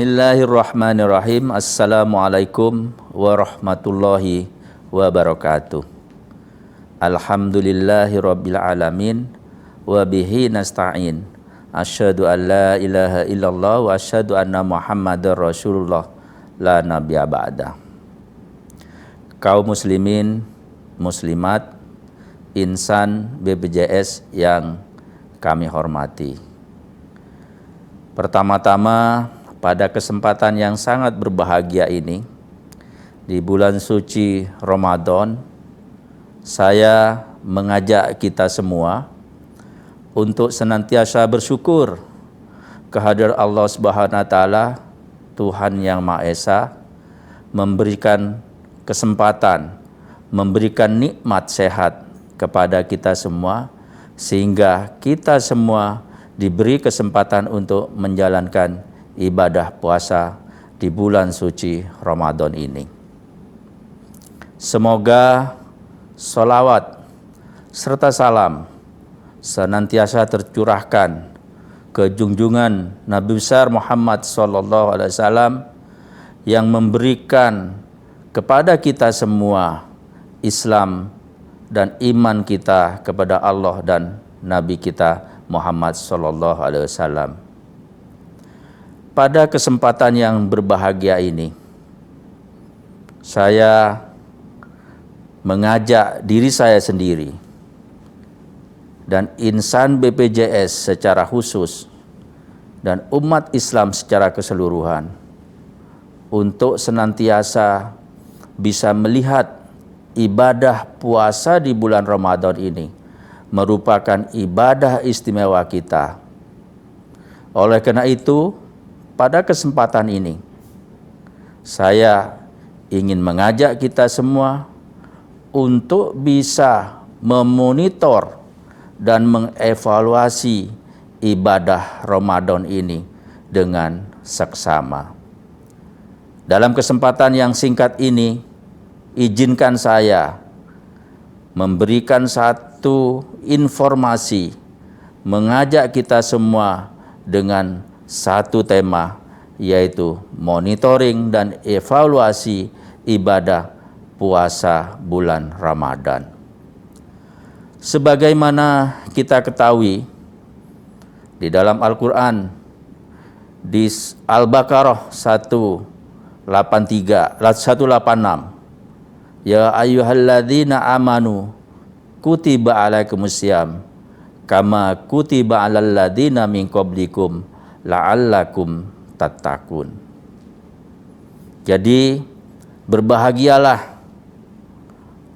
Bismillahirrahmanirrahim. Assalamualaikum warahmatullahi wabarakatuh. Alhamdulillahi rabbil alamin wa bihi nasta'in. Asyhadu an la ilaha illallah wa asyhadu anna Muhammadar Rasulullah la nabiyya ba'da. Kaum muslimin, muslimat, insan BPJS yang kami hormati. Pertama-tama, pada kesempatan yang sangat berbahagia ini, di bulan suci Ramadan, saya mengajak kita semua untuk senantiasa bersyukur kehadirat Allah Subhanahu wa taala, Tuhan yang Maha Esa, memberikan kesempatan, memberikan nikmat sehat kepada kita semua, sehingga kita semua diberi kesempatan untuk menjalankan ibadah puasa di bulan suci Ramadan ini. Semoga sholawat serta salam senantiasa tercurahkan ke junjungan Nabi besar Muhammad SAW yang memberikan kepada kita semua Islam dan iman kita kepada Allah dan Nabi kita Muhammad SAW. Pada kesempatan yang berbahagia ini, saya mengajak diri saya sendiri dan insan BPJS secara khusus dan umat Islam secara keseluruhan untuk senantiasa bisa melihat ibadah puasa di bulan Ramadan ini merupakan ibadah istimewa kita. Oleh karena itu, pada kesempatan ini, saya ingin mengajak kita semua untuk bisa memonitor dan mengevaluasi ibadah Ramadan ini dengan seksama. Dalam kesempatan yang singkat ini, izinkan saya memberikan satu informasi, mengajak kita semua dengan satu tema, yaitu monitoring dan evaluasi ibadah puasa bulan Ramadan. Sebagaimana kita ketahui, di dalam Al-Quran, di Al-Baqarah 186, Ya ayyuhalladzina amanu kutiba alaikumusiyam kama kutiba alal ladzina min qablikum la'allakum tattaqun. Jadi berbahagialah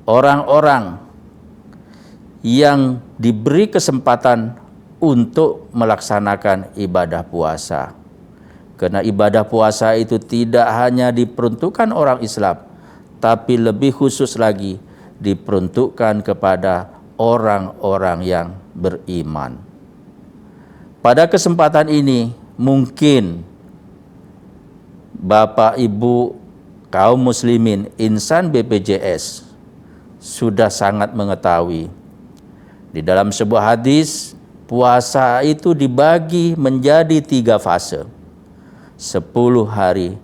orang-orang yang diberi kesempatan untuk melaksanakan ibadah puasa. Karena ibadah puasa itu tidak hanya diperuntukkan orang Islam, tapi lebih khusus lagi diperuntukkan kepada orang-orang yang beriman. Pada kesempatan ini, mungkin Bapak Ibu kaum muslimin insan BPJS sudah sangat mengetahui. Di dalam sebuah hadis, puasa itu dibagi menjadi 3 fase. 10 hari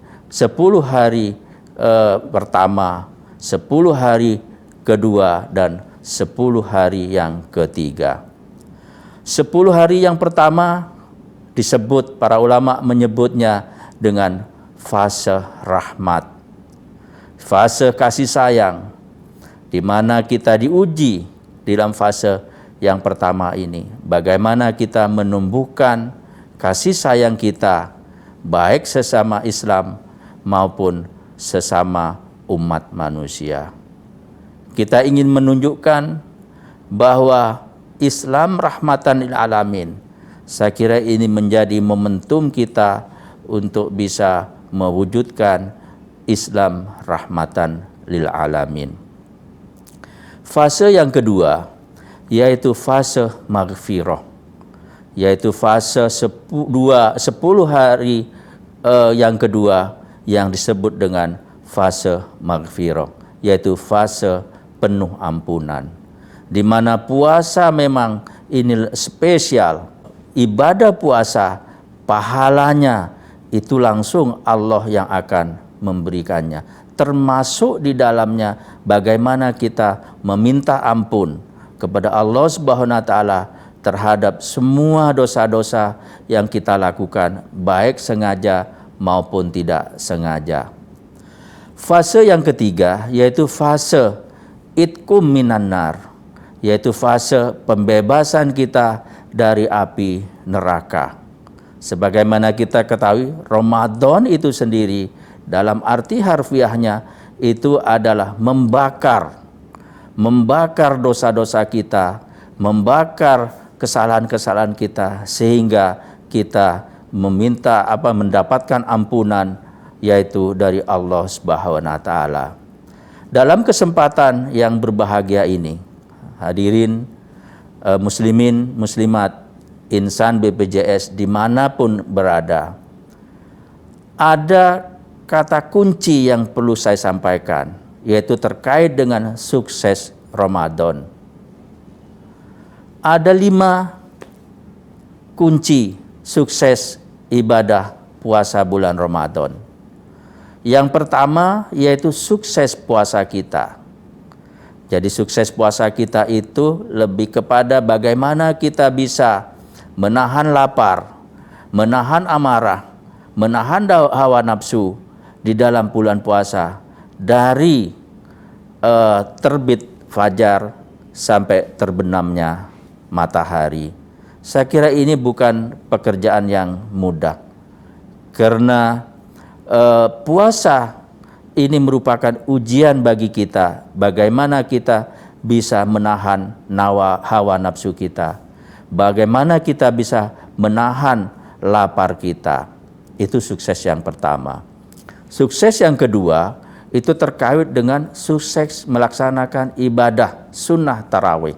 pertama, 10 hari kedua, dan 10 hari yang ketiga. 10 hari yang pertama disebut, para ulama menyebutnya dengan fase rahmat, fase kasih sayang, di mana kita diuji dalam fase yang pertama ini. Bagaimana kita menumbuhkan kasih sayang kita, baik sesama Islam maupun sesama umat manusia. Kita ingin menunjukkan bahwa Islam rahmatan lil alamin. Saya kira ini menjadi momentum kita untuk bisa mewujudkan Islam rahmatan lil alamin. Fase yang kedua yaitu fase maghfirah, yaitu fase 10 hari yang kedua yang disebut dengan fase maghfirah, yaitu fase penuh ampunan, di mana puasa memang ini spesial. Ibadah puasa pahalanya itu langsung Allah yang akan memberikannya. Termasuk di dalamnya bagaimana kita meminta ampun kepada Allah Subhanahu wa taala terhadap semua dosa-dosa yang kita lakukan, baik sengaja maupun tidak sengaja. Fase yang ketiga yaitu fase itqum minan nar, yaitu fase pembebasan kita dari api neraka. Sebagaimana kita ketahui, Ramadan itu sendiri dalam arti harfiahnya itu adalah membakar dosa-dosa kita, membakar kesalahan-kesalahan kita, sehingga kita mendapatkan ampunan yaitu dari Allah Subhanahu wa taala. Dalam kesempatan yang berbahagia ini, hadirin muslimin, muslimat, insan BPJS dimanapun berada, ada kata kunci yang perlu saya sampaikan, yaitu terkait dengan sukses Ramadan. Ada 5 kunci sukses ibadah puasa bulan Ramadan. Yang pertama yaitu sukses puasa kita. Jadi sukses puasa kita itu lebih kepada bagaimana kita bisa menahan lapar, menahan amarah, menahan hawa nafsu di dalam bulan puasa dari terbit fajar sampai terbenamnya matahari. Saya kira ini bukan pekerjaan yang mudah, karena puasa ini merupakan ujian bagi kita, bagaimana kita bisa menahan hawa nafsu kita, bagaimana kita bisa menahan lapar kita. Itu sukses yang pertama. Sukses yang kedua itu terkait dengan sukses melaksanakan ibadah sunnah tarawih.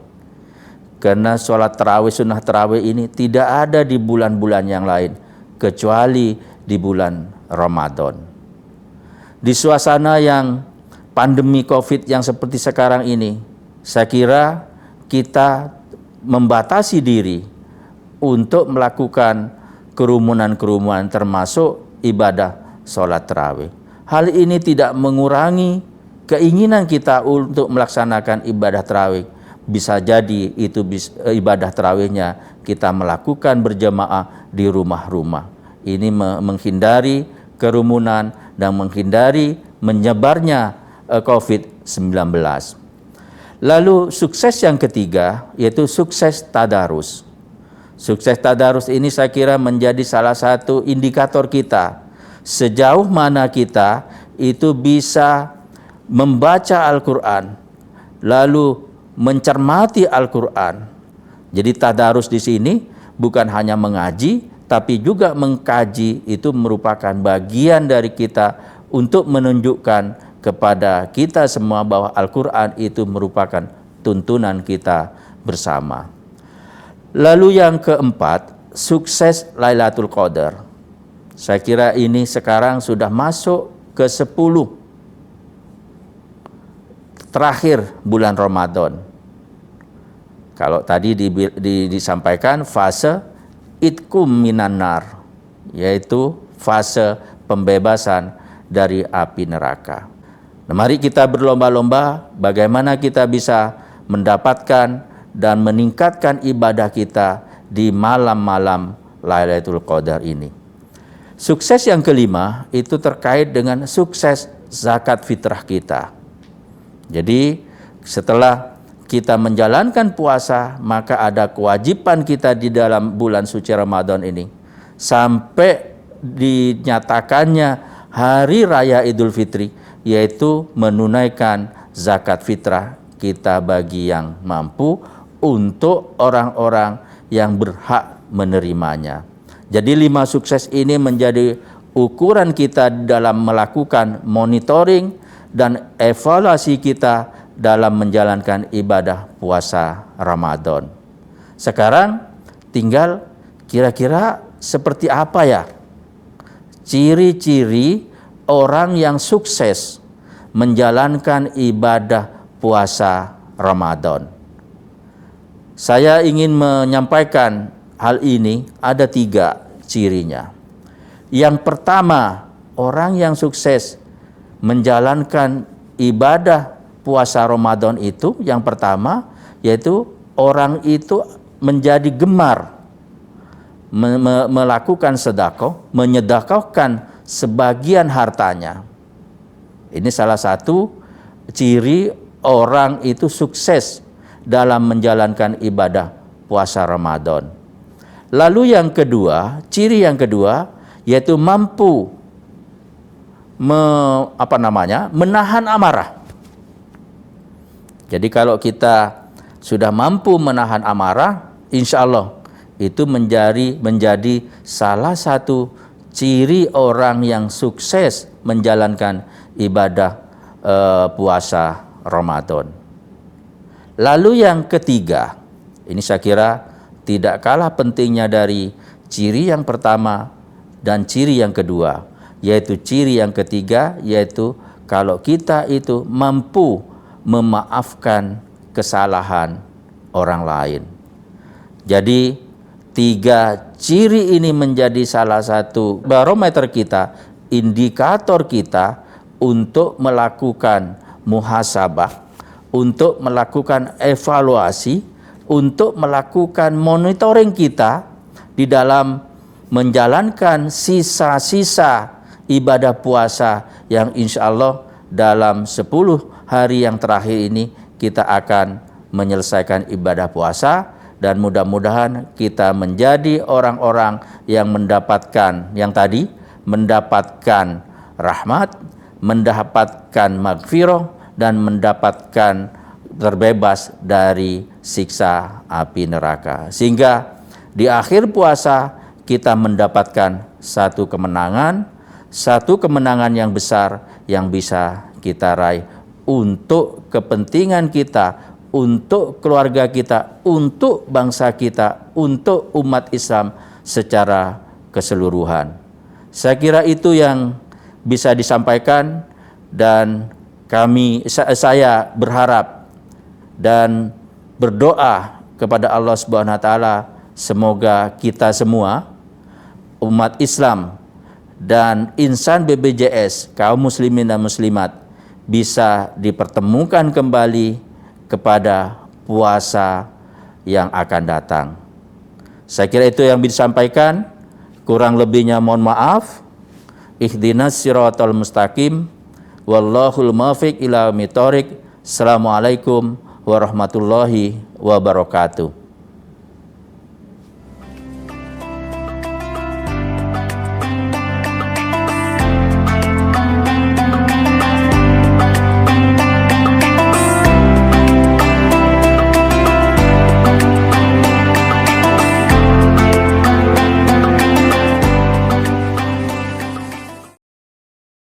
Karena sholat tarawih, sunnah tarawih ini tidak ada di bulan-bulan yang lain kecuali di bulan Ramadan. Di suasana yang pandemi COVID yang seperti sekarang ini, saya kira kita membatasi diri untuk melakukan kerumunan-kerumunan termasuk ibadah sholat tarawih. Hal ini tidak mengurangi keinginan kita untuk melaksanakan ibadah tarawih. Bisa jadi itu ibadah tarawihnya kita melakukan berjamaah di rumah-rumah. Ini menghindari kerumunan dan menghindari menyebarnya COVID-19. Lalu sukses yang ketiga yaitu sukses tadarus. Sukses tadarus ini saya kira menjadi salah satu indikator kita sejauh mana kita itu bisa membaca Al-Quran, lalu mencermati Al-Quran. Jadi tadarus di sini bukan hanya mengaji, tapi juga mengkaji. Itu merupakan bagian dari kita untuk menunjukkan kepada kita semua bahwa Al-Quran itu merupakan tuntunan kita bersama. Lalu yang keempat, sukses Lailatul Qadar. Saya kira ini sekarang sudah masuk ke 10 terakhir bulan Ramadan. Kalau tadi disampaikan fase itqum minan nar, yaitu fase pembebasan dari api neraka. Nah, mari kita berlomba-lomba bagaimana kita bisa mendapatkan dan meningkatkan ibadah kita di malam-malam Lailatul Qadar ini. Sukses yang kelima itu terkait dengan sukses zakat fitrah kita. Jadi setelah kita menjalankan puasa, maka ada kewajiban kita di dalam bulan suci Ramadan ini sampai dinyatakannya hari raya Idul Fitri, yaitu menunaikan zakat fitrah kita bagi yang mampu untuk orang-orang yang berhak menerimanya. Jadi 5 sukses ini menjadi ukuran kita dalam melakukan monitoring dan evaluasi kita dalam menjalankan ibadah puasa Ramadan. Sekarang tinggal kira-kira seperti apa ya ciri-ciri orang yang sukses menjalankan ibadah puasa Ramadan. Saya ingin menyampaikan hal ini, ada 3 cirinya. Yang pertama, orang yang sukses menjalankan ibadah puasa Ramadan itu, yang pertama yaitu orang itu menjadi gemar melakukan sedekah, menyedekahkan sebagian hartanya. Ini salah satu ciri orang itu sukses dalam menjalankan ibadah puasa Ramadan. Lalu yang kedua, ciri yang kedua yaitu mampu menahan amarah. Jadi kalau kita sudah mampu menahan amarah, insya Allah itu menjadi salah satu ciri orang yang sukses menjalankan ibadah puasa Ramadan. Lalu yang ketiga, ini saya kira tidak kalah pentingnya dari ciri yang pertama dan ciri yang kedua, yaitu ciri yang ketiga, yaitu kalau kita itu mampu memaafkan kesalahan orang lain. Jadi 3 ciri ini menjadi salah satu barometer kita, indikator kita untuk melakukan muhasabah, untuk melakukan evaluasi, untuk melakukan monitoring kita di dalam menjalankan sisa-sisa ibadah puasa yang insya Allah dalam 10 hari yang terakhir ini kita akan menyelesaikan ibadah puasa, dan mudah-mudahan kita menjadi orang-orang yang mendapatkan yang tadi, mendapatkan rahmat, mendapatkan maghfirah, dan mendapatkan terbebas dari siksa api neraka. Sehingga di akhir puasa kita mendapatkan satu kemenangan yang besar yang bisa kita raih untuk kepentingan kita, untuk keluarga kita, untuk bangsa kita, untuk umat Islam secara keseluruhan. Saya kira itu yang bisa disampaikan, dan saya berharap dan berdoa kepada Allah Subhanahu wa taala semoga kita semua umat Islam dan insan BPJS, kaum muslimin dan muslimat bisa dipertemukan kembali kepada puasa yang akan datang. Saya kira itu yang bisa disampaikan. Kurang lebihnya mohon maaf. Ihdinas siratal mustaqim. Wallahul muwaffiq ila aqwamit thoriq. Assalamualaikum warahmatullahi wabarakatuh.